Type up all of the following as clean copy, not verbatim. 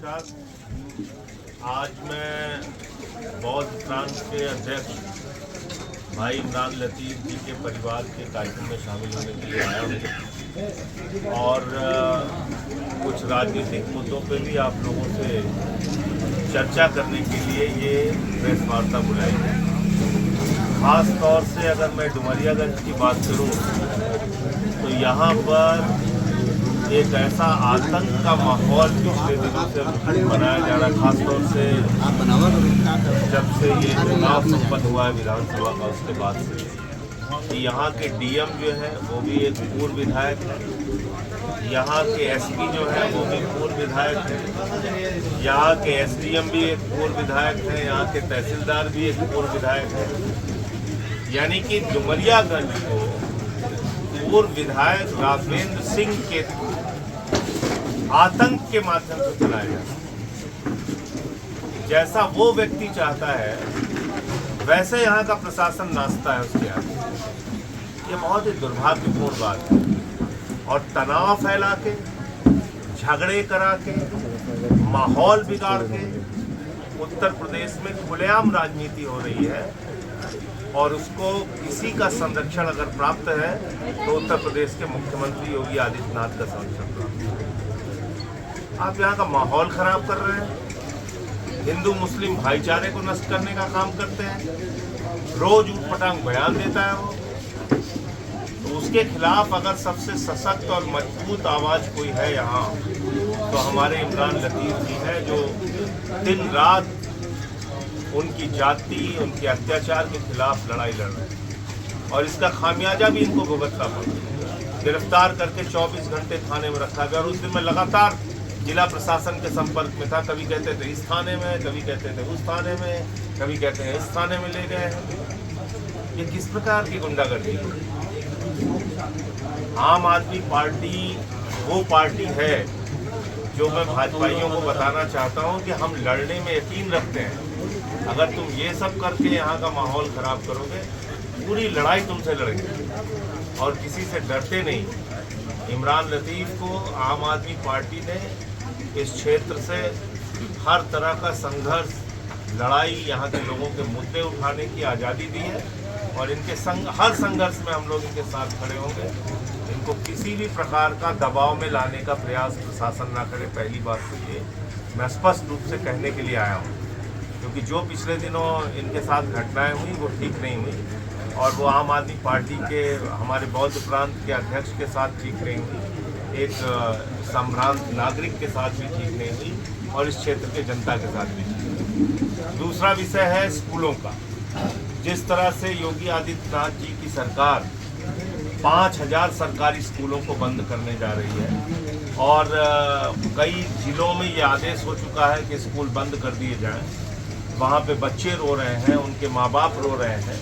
नमस्कार। आज मैं बौद्ध प्रांत के अध्यक्ष भाई इमरान लतीफ़ जी के परिवार के कार्यक्रम में शामिल होने के लिए आया हूँ और कुछ राजनीतिक मुद्दों पे भी आप लोगों से चर्चा करने के लिए ये प्रेस वार्ता बुलाई है। ख़ास तौर से अगर मैं डुमरियागंज की बात करूँ तो यहाँ पर एक ऐसा आतंक का माहौल पिछले दिनों से बनाया जा रहा है, खासतौर से जब से ये चुनाव संपन्न हुआ है विधानसभा का, उसके बाद से कि यहाँ के डीएम जो है वो भी एक पूर्व विधायक है, यहाँ के एसपी जो है वो भी पूर्व विधायक है, यहाँ के एसडीएम भी एक पूर्व विधायक है, यहाँ के तहसीलदार भी एक पूर्व विधायक है। यानी कि डुमरियागंज को पूर्व विधायक राघवेंद्र सिंह के आतंक के माध्यम से चलाया जाता है। जैसा वो व्यक्ति चाहता है वैसे यहाँ का प्रशासन नाचता है उसके आगे। ये बहुत ही दुर्भाग्यपूर्ण बात है और तनाव फैला के, झगड़े करा के, माहौल बिगाड़ के उत्तर प्रदेश में खुलेआम राजनीति हो रही है और उसको किसी का संरक्षण अगर प्राप्त है तो उत्तर प्रदेश के मुख्यमंत्री योगी आदित्यनाथ का संरक्षण प्राप्त है। आप यहाँ का माहौल खराब कर रहे हैं, हिंदू मुस्लिम भाईचारे को नष्ट करने का काम करते हैं, रोज ऊटपटांग बयान देता है वो। तो उसके खिलाफ अगर सबसे सशक्त और मजबूत आवाज कोई है यहाँ तो हमारे इमरान लतीफ़ जी हैं, जो दिन रात उनकी जाति, उनके अत्याचार के खिलाफ लड़ाई लड़ रहे हैं और इसका खामियाजा भी इनको भुगतना पड़ा। गिरफ्तार करके 24 घंटे थाने में रखा गया और उस दिन मैं लगातार जिला प्रशासन के संपर्क में था। कभी कहते थे इस थाने में, कभी कहते थे उस थाने में, कभी कहते हैं इस थाने में ले गए हैं। ये किस प्रकार की गुंडागर्दी है? आम आदमी पार्टी वो पार्टी है जो मैं भाजपाइयों को बताना चाहता हूँ कि हम लड़ने में यकीन रखते हैं। अगर तुम ये सब करके यहाँ का माहौल खराब करोगे, पूरी लड़ाई तुमसे लड़ेंगे और किसी से डरते नहीं। इमरान लतीफ़ को आम आदमी पार्टी ने इस क्षेत्र से हर तरह का संघर्ष, लड़ाई, यहाँ के लोगों के मुद्दे उठाने की आज़ादी दी है और इनके हर संघर्ष में हम लोग इनके साथ खड़े होंगे। इनको किसी भी प्रकार का दबाव में लाने का प्रयास प्रशासन ना करे। पहली बात तो ये मैं स्पष्ट रूप से कहने के लिए आया हूँ, क्योंकि जो पिछले दिनों इनके साथ घटनाएं हुई वो ठीक नहीं हुई और वो आम आदमी पार्टी के हमारे बौद्ध प्रांत के अध्यक्ष के साथ ठीक नहीं हुई, एक संभ्रांत नागरिक के साथ भी ठीक नहीं हुई और इस क्षेत्र के जनता के साथ भी ठीक नहीं। दूसरा विषय है स्कूलों का। जिस तरह से योगी आदित्यनाथ जी की सरकार 5000 सरकारी स्कूलों को बंद करने जा रही है और कई जिलों में ये आदेश हो चुका है कि स्कूल बंद कर दिए जाएं, वहाँ पे बच्चे रो रहे हैं, उनके माँ बाप रो रहे हैं।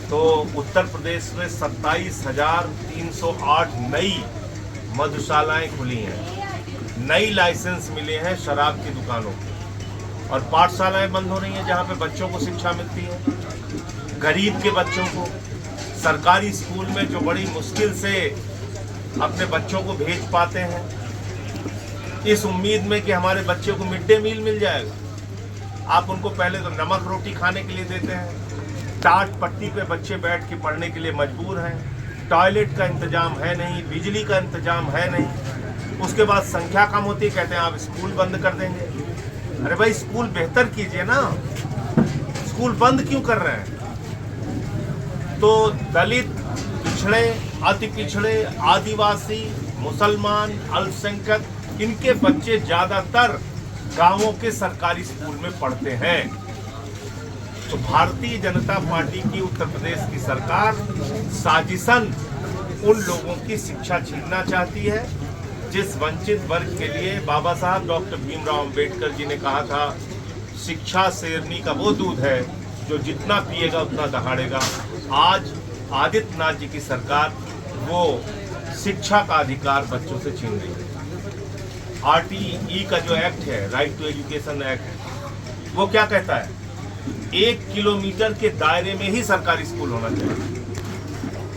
तो उत्तर प्रदेश में 27,308 नई मधुशालाएं खुली हैं, नई लाइसेंस मिले हैं शराब की दुकानों को और पाठशालाएं बंद हो रही हैं जहाँ पे बच्चों को शिक्षा मिलती है। गरीब के बच्चों को सरकारी स्कूल में जो बड़ी मुश्किल से अपने बच्चों को भेज पाते हैं, इस उम्मीद में कि हमारे बच्चों को मिड डे मील मिल जाएगा, आप उनको पहले तो नमक रोटी खाने के लिए देते हैं, टाट पट्टी पे बच्चे बैठ के पढ़ने के लिए मजबूर हैं, टॉयलेट का इंतजाम है नहीं, बिजली का इंतजाम है नहीं। उसके बाद संख्या कम होती है, कहते हैं आप स्कूल बंद कर देंगे। अरे भाई, स्कूल बेहतर कीजिए ना, स्कूल बंद क्यों कर रहे हैं? तो दलित, पिछड़े, अति पिछड़े, आदिवासी, मुसलमान, अल्पसंख्यक, इनके बच्चे ज़्यादातर गांवों के सरकारी स्कूल में पढ़ते हैं। तो भारतीय जनता पार्टी की उत्तर प्रदेश की सरकार साजिशन उन लोगों की शिक्षा छीनना चाहती है जिस वंचित वर्ग के लिए बाबा साहब डॉक्टर भीमराव अंबेडकर जी ने कहा था, शिक्षा शेरनी का वो दूध है जो जितना पिएगा उतना दहाड़ेगा। आज आदित्यनाथ जी की सरकार वो शिक्षा का अधिकार बच्चों से छीन रही है। RTE का जो एक्ट है, राइट टू एजुकेशन एक्ट, वो क्या कहता है? 1 किलोमीटर के दायरे में ही सरकारी स्कूल होना चाहिए।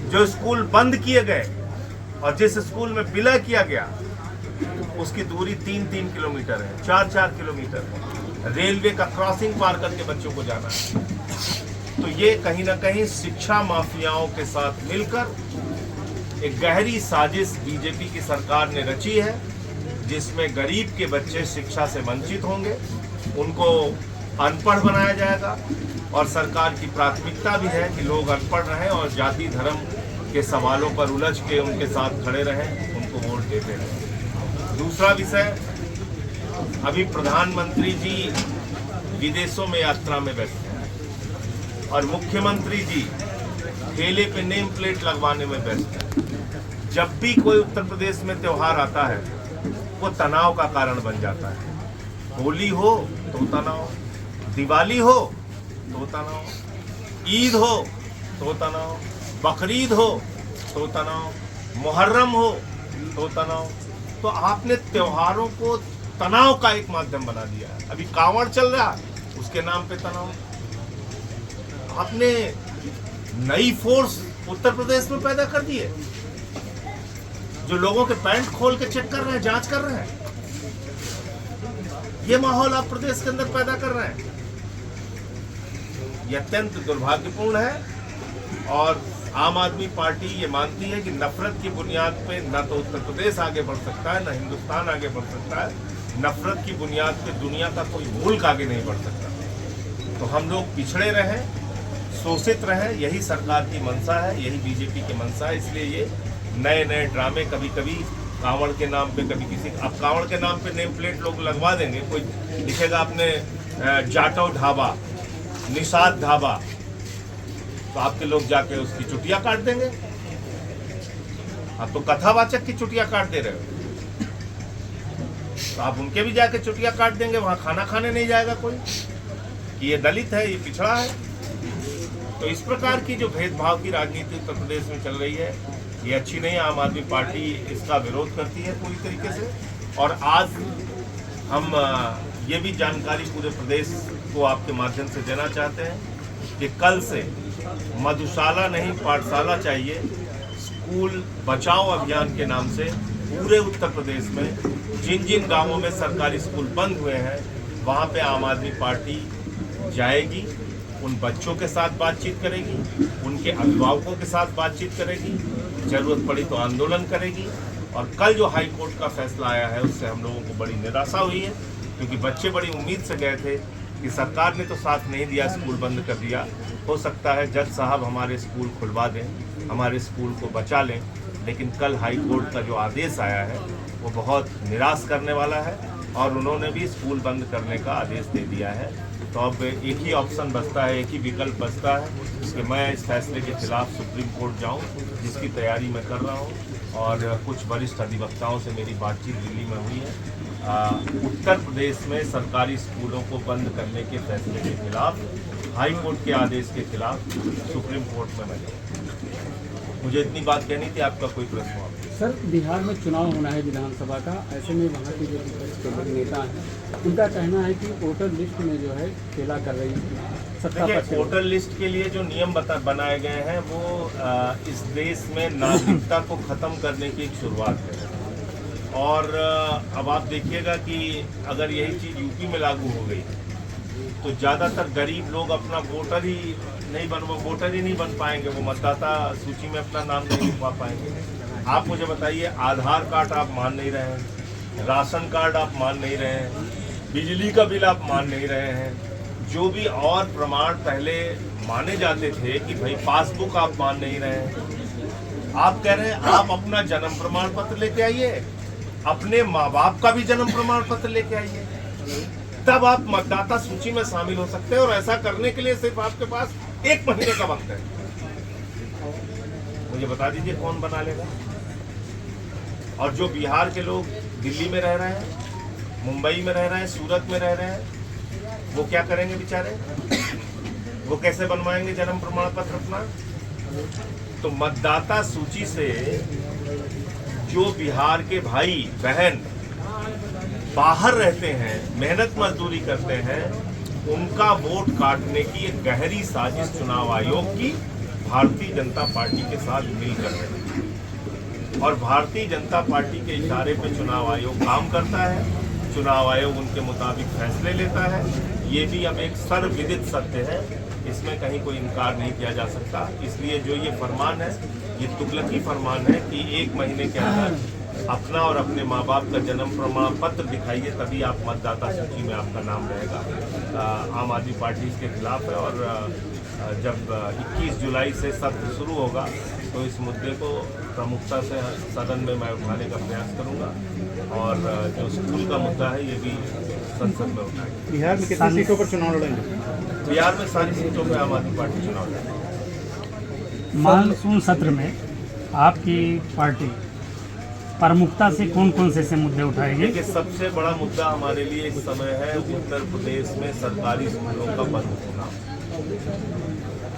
जो स्कूल बंद किए गए और जिस स्कूल में विलय किया गया उसकी दूरी 3-3 किलोमीटर है, 4-4 किलोमीटर है। रेलवे का क्रॉसिंग पार करके बच्चों को जाना है। तो ये कहीं ना कहीं शिक्षा माफियाओं के साथ मिलकर एक गहरी साजिश बीजेपी की सरकार ने रची है, जिसमें गरीब के बच्चे शिक्षा से वंचित होंगे, उनको अनपढ़ बनाया जाएगा। और सरकार की प्राथमिकता भी है कि लोग अनपढ़ रहें और जाति धर्म के सवालों पर उलझ के उनके साथ खड़े रहें, उनको वोट देते रहें। दूसरा विषय, अभी प्रधानमंत्री जी विदेशों में यात्रा में व्यस्त हैं और मुख्यमंत्री जी ठेले पे नेम प्लेट लगवाने में व्यस्त हैं। जब भी कोई उत्तर प्रदेश में त्यौहार आता है वो तनाव का कारण बन जाता है। होली हो तो तनाव, दिवाली हो तो तनाव, ईद हो तो तनाव, बकरीद हो तो तनाव, मुहर्रम हो तो तनाव। तो आपने त्योहारों को तनाव का एक माध्यम बना दिया है। अभी कांवड़ चल रहा है, उसके नाम पे तनाव। आपने नई फोर्स उत्तर प्रदेश में पैदा कर दी है, जो लोगों के पैंट खोल के चेक कर रहे हैं, जांच कर रहे हैं। ये माहौल आप प्रदेश के अंदर पैदा कर रहे हैं। यह अत्यंत दुर्भाग्यपूर्ण है और आम आदमी पार्टी ये मानती है कि नफरत की बुनियाद पे न तो उत्तर प्रदेश आगे बढ़ सकता है, न हिंदुस्तान आगे बढ़ सकता है। नफरत की बुनियाद पे दुनिया का कोई मुल्क आगे नहीं बढ़ सकता। तो हम लोग पिछड़े रहें, शोषित रहें, यही सरकार की मंशा है, यही बीजेपी की मंशा है। इसलिए ये नए नए ड्रामे कभी कभी कांवड़ के नाम पे, कभी किसी, अब कांवड़ के नाम पे नेम प्लेट लोग लगवा देंगे। कोई लिखेगा आपने जाटव ढाबा, निषाद ढाबा, तो आपके लोग जाके उसकी चुटिया काट देंगे। आप तो कथावाचक की चुटिया काट दे रहे हो, तो आप उनके भी जाके चुटिया काट देंगे। वहां खाना खाने नहीं जाएगा कोई कि ये दलित है, ये पिछड़ा है। तो इस प्रकार की जो भेदभाव की राजनीति उत्तर प्रदेश में चल रही है, ये अच्छी नहीं है। आम आदमी पार्टी इसका विरोध करती है पूरी तरीके से। और आज हम ये भी जानकारी पूरे प्रदेश को आपके माध्यम से देना चाहते हैं कि कल से मधुशाला नहीं पाठशाला चाहिए, स्कूल बचाओ अभियान के नाम से पूरे उत्तर प्रदेश में जिन जिन गांवों में सरकारी स्कूल बंद हुए हैं, वहां पे आम आदमी पार्टी जाएगी, उन बच्चों के साथ बातचीत करेगी, उनके अभिभावकों के साथ बातचीत करेगी, जरूरत पड़ी तो आंदोलन करेगी। और कल जो हाई कोर्ट का फैसला आया है, उससे हम लोगों को बड़ी निराशा हुई है, क्योंकि बच्चे बड़ी उम्मीद से गए थे कि सरकार ने तो साथ नहीं दिया, स्कूल बंद कर दिया। हो सकता है जज साहब हमारे स्कूल खुलवा दें, हमारे स्कूल को बचा लें, लेकिन कल हाई कोर्ट का जो आदेश आया है वो बहुत निराश करने वाला है और उन्होंने भी स्कूल बंद करने का आदेश दे दिया है। तो अब एक ही ऑप्शन बचता है, एक ही विकल्प बचता है कि मैं इस फैसले के खिलाफ सुप्रीम कोर्ट जाऊं, जिसकी तैयारी मैं कर रहा हूं। और कुछ वरिष्ठ अधिवक्ताओं से मेरी बातचीत दिल्ली में हुई है। उत्तर प्रदेश में सरकारी स्कूलों को बंद करने के फैसले के खिलाफ, हाई कोर्ट के आदेश के खिलाफ सुप्रीम कोर्ट में मैं जाऊँ। मुझे इतनी बात कहनी थी। आपका कोई प्रश्न हो? सर, बिहार में चुनाव होना है विधानसभा का, ऐसे में वहाँ के जो विपक्ष के बड़े नेता हैं, उनका कहना है कि वोटर लिस्ट में जो है खेला कर रही है सत्ता पक्ष। वोटर लिस्ट के लिए जो नियम बनाए गए हैं वो इस देश में नागरिकता को खत्म करने की एक शुरुआत है। और अब आप देखिएगा कि अगर यही चीज़ यूपी में लागू हो गई तो ज़्यादातर गरीब लोग अपना वोटर ही नहीं बन पाएंगे, वो मतदाता सूची में अपना नाम नहीं लिखवा पाएंगे। आप मुझे बताइए, आधार कार्ड आप मान नहीं रहे हैं, राशन कार्ड आप मान नहीं रहे हैं, बिजली का बिल आप मान नहीं रहे हैं, जो भी और प्रमाण पहले माने जाते थे कि भाई पासबुक आप मान नहीं रहे हैं। आप कह रहे हैं आप अपना जन्म प्रमाण पत्र लेके आइए, अपने माँ बाप का भी जन्म प्रमाण पत्र लेके आइए, तब आप मतदाता सूची में शामिल हो सकते हैं। और ऐसा करने के लिए सिर्फ आपके पास 1 महीने का वक्त है। मुझे बता दीजिए कौन बना लेगा? और जो बिहार के लोग दिल्ली में रह रहे हैं, मुंबई में रह रहे हैं, सूरत में रह रहे हैं, वो क्या करेंगे बेचारे? वो कैसे बनवाएंगे जन्म प्रमाण पत्र अपना? तो मतदाता सूची से जो बिहार के भाई बहन बाहर रहते हैं, मेहनत मजदूरी करते हैं, उनका वोट काटने की एक गहरी साजिश चुनाव आयोग की भारतीय जनता पार्टी के साथ मिलकर है। और भारतीय जनता पार्टी के इशारे पे चुनाव आयोग काम करता है, चुनाव आयोग उनके मुताबिक फैसले लेता है। ये भी अब एक सर्वविदित सत्य है, इसमें कहीं कोई इनकार नहीं किया जा सकता। इसलिए जो ये फरमान है, ये तुगलकी फरमान है कि 1 महीने के अंदर अपना और अपने माँ बाप का जन्म प्रमाण पत्र दिखाइए, तभी आप मतदाता सूची में आपका नाम रहेगा। आम आदमी पार्टी इसके खिलाफ है और जब 21 जुलाई से सत्र शुरू होगा तो इस मुद्दे को प्रमुखता से सदन में मैं उठाने का प्रयास करूंगा और जो स्कूल का मुद्दा है ये भी संसद में उठाएंगे। बिहार में कितनी सीटों पर चुनाव लड़ेंगे? बिहार में सारी सीटों पर आम आदमी पार्टी चुनाव लड़ेगी। मानसून सत्र में आपकी पार्टी प्रमुखता से कौन कौन से मुद्दे उठाएगी? देखिए, सबसे बड़ा मुद्दा हमारे लिए इस समय है उत्तर प्रदेश में सरकारी स्कूलों का बंद होना।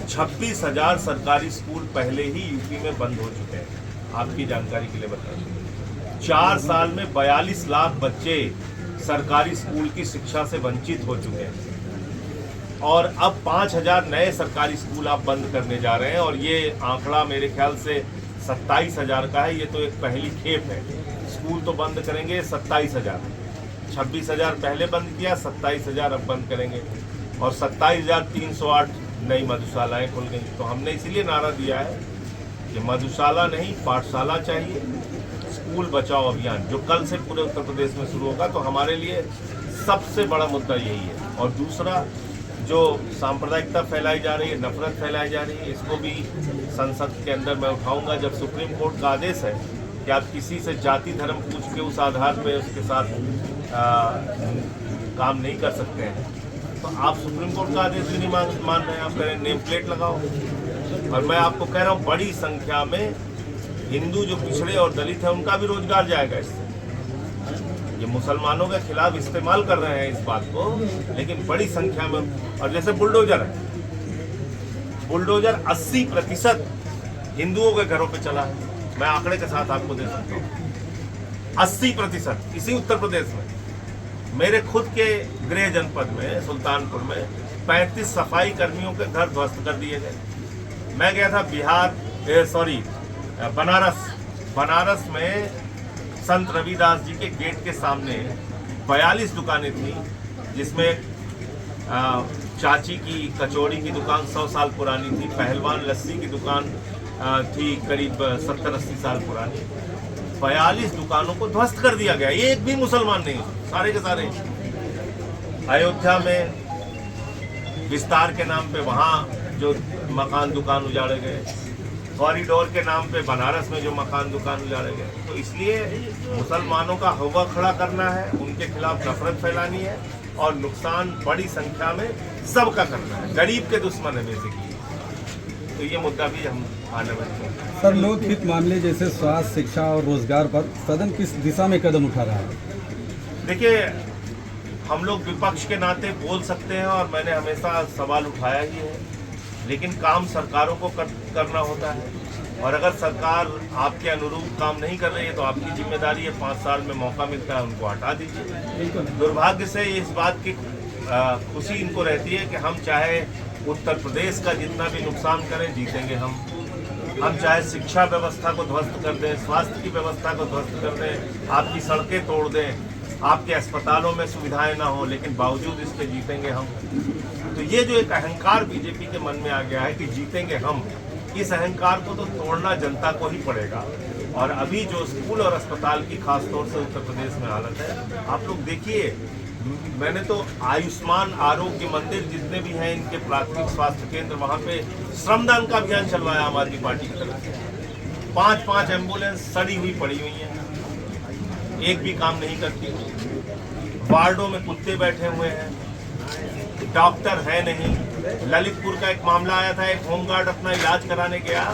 26,000 सरकारी स्कूल पहले ही यूपी में बंद हो चुके हैं, आपकी जानकारी के लिए बता दूं। 4 साल में 42 लाख बच्चे सरकारी स्कूल की शिक्षा से वंचित हो चुके हैं और अब 5,000 नए सरकारी स्कूल आप बंद करने जा रहे हैं और ये आंकड़ा मेरे ख्याल से 27,000 का है। ये तो एक पहली खेप है। स्कूल तो बंद करेंगे 27,000, 26,000 पहले बंद किया, 27,000 अब बंद करेंगे और 27,308 नई मधुशालाएं खुल गई। तो हमने इसीलिए नारा दिया है कि मधुशाला नहीं, पाठशाला चाहिए। स्कूल बचाओ अभियान जो कल से पूरे उत्तर प्रदेश में शुरू होगा, तो हमारे लिए सबसे बड़ा मुद्दा यही है। और दूसरा, जो सांप्रदायिकता फैलाई जा रही है, नफरत फैलाई जा रही है, इसको भी संसद के अंदर मैं उठाऊंगा। जब सुप्रीम कोर्ट का आदेश है कि आप किसी से जाति धर्म पूछ के उस आधार पर उसके साथ काम नहीं कर सकते हैं, तो आप सुप्रीम कोर्ट का आदेश भी नहीं मान रहे हैं। आप कह रहे हैं नेम प्लेट लगाओ। और मैं आपको कह रहा हूँ, बड़ी संख्या में हिंदू जो पिछड़े और दलित हैं उनका भी रोजगार जाएगा इससे। ये मुसलमानों के खिलाफ इस्तेमाल कर रहे हैं इस बात को, लेकिन बड़ी संख्या में। और जैसे बुलडोजर है, बुलडोजर 80% हिंदुओं के घरों पे चला है। मैं आंकड़े के साथ आपको दे सकता हूँ, 80% इसी उत्तर प्रदेश में। मेरे खुद के गृह जनपद में सुल्तानपुर में 35 सफाई कर्मियों के घर ध्वस्त कर दिए गए। मैं गया था बनारस में संत रविदास जी के गेट के सामने 42 दुकानें थी, जिसमें चाची की कचौड़ी की दुकान 100 साल पुरानी थी, पहलवान लस्सी की दुकान थी करीब 70-80 साल पुरानी। 42 दुकानों को ध्वस्त कर दिया गया, एक भी मुसलमान नहीं, सारे के सारे। अयोध्या में विस्तार के नाम पे वहाँ जो मकान दुकान उजाड़े गए, कॉरिडोर के नाम पे बनारस में जो मकान दुकान उजाड़े गए। तो इसलिए मुसलमानों का हवा खड़ा करना है, उनके खिलाफ नफरत फैलानी है और नुकसान बड़ी संख्या में सबका करना है। गरीब के दुश्मन है बेसिकली। तो ये मुद्दा भी हम आने वाले हैं। सर, लोकहित मामले जैसे स्वास्थ्य, शिक्षा और रोजगार पर सदन किस दिशा में कदम उठा रहा है? देखिए, हम लोग विपक्ष के नाते बोल सकते हैं और मैंने हमेशा सवाल उठाया ही है, लेकिन काम सरकारों को करना होता है। और अगर सरकार आपके अनुरूप काम नहीं कर रही है तो आपकी जिम्मेदारी है, 5 साल में मौका मिलता है उनको हटा दीजिए। दुर्भाग्य से इस बात की खुशी इनको रहती है कि हम चाहे उत्तर प्रदेश का जितना भी नुकसान करें, जीतेंगे हम चाहे शिक्षा व्यवस्था को ध्वस्त कर दें, स्वास्थ्य की व्यवस्था को ध्वस्त कर दें, आपकी सड़कें तोड़ दें, आपके अस्पतालों में सुविधाएं ना हो, लेकिन बावजूद इसके जीतेंगे हम। तो ये जो एक अहंकार बीजेपी के मन में आ गया है कि जीतेंगे हम, इस अहंकार को तो तोड़ना जनता को ही पड़ेगा। और अभी जो स्कूल और अस्पताल की खासतौर से उत्तर प्रदेश में हालत है, आप लोग देखिए, मैंने तो आयुष्मान आरोग्य मंदिर जितने भी हैं इनके प्राथमिक स्वास्थ्य केंद्र, वहाँ पे श्रमदान का अभियान चलवाया आम आदमी पार्टी की तरफ से। 5-5 एम्बुलेंस सड़ी हुई पड़ी हुई हैं, एक भी काम नहीं करती। वार्डों में कुत्ते बैठे हुए हैं, डॉक्टर है नहीं। ललितपुर का एक मामला आया था, एक होमगार्ड अपना इलाज कराने गया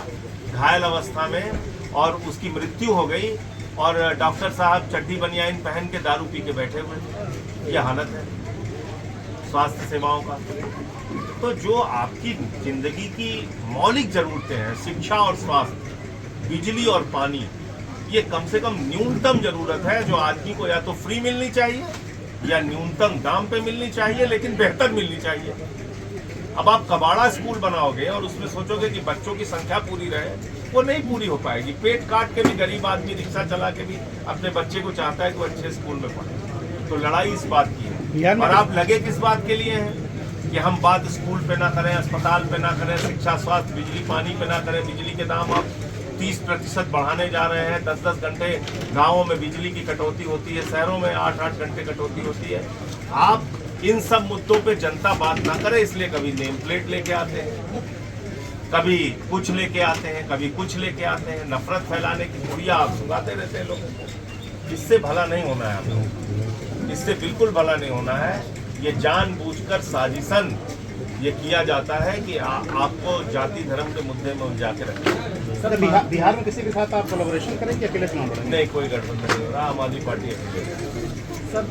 घायल अवस्था में और उसकी मृत्यु हो गई और डॉक्टर साहब चड्डी बनियाइन पहन के दारू पी के बैठे हुए थे। ये हालत है स्वास्थ्य सेवाओं का। तो जो आपकी जिंदगी की मौलिक जरूरतें हैं, शिक्षा और स्वास्थ्य, बिजली और पानी, ये कम से कम न्यूनतम जरूरत है जो आदमी को या तो फ्री मिलनी चाहिए या न्यूनतम दाम पे मिलनी चाहिए, लेकिन बेहतर मिलनी चाहिए। अब आप कबाड़ा स्कूल बनाओगे और उसमें सोचोगे कि बच्चों की संख्या पूरी रहे, वो नहीं पूरी हो पाएगी। पेट काट के भी गरीब आदमी रिक्शा चला के भी अपने बच्चे को चाहता है कि वो अच्छे स्कूल में पढ़े। तो लड़ाई इस बात की है। और आप लगे किस बात के लिए हैं कि हम बात स्कूल पे ना करें, अस्पताल पे ना करें, शिक्षा, स्वास्थ्य, बिजली, पानी पे ना करें। बिजली के दाम आप 30% बढ़ाने जा रहे हैं। 10-10 घंटे गाँवों में बिजली की कटौती होती है, शहरों में 8-8 घंटे कटौती होती है। आप इन सब मुद्दों पे जनता बात ना करे, इसलिए कभी नेम प्लेट लेके आते हैं, कभी कुछ लेके आते हैं, कभी कुछ लेके आते हैं। नफरत फैलाने की पूरिया आप सुनाते रहते हैं लोगों को। इससे भला नहीं होना है आप लोगों, इससे बिल्कुल भला नहीं होना है। ये जानबूझकर साजिशन ये किया जाता है कि आपको जाति धर्म के मुद्दे में उलझा के रखें। सर बिहार में किसी के साथ आप कोलैबोरेशन करेंगे, अकेले चुनाव लड़ेंगे? नहीं, कोई गठबंधन नहीं हो रहा। आम आदमी पार्टी अकेले। सर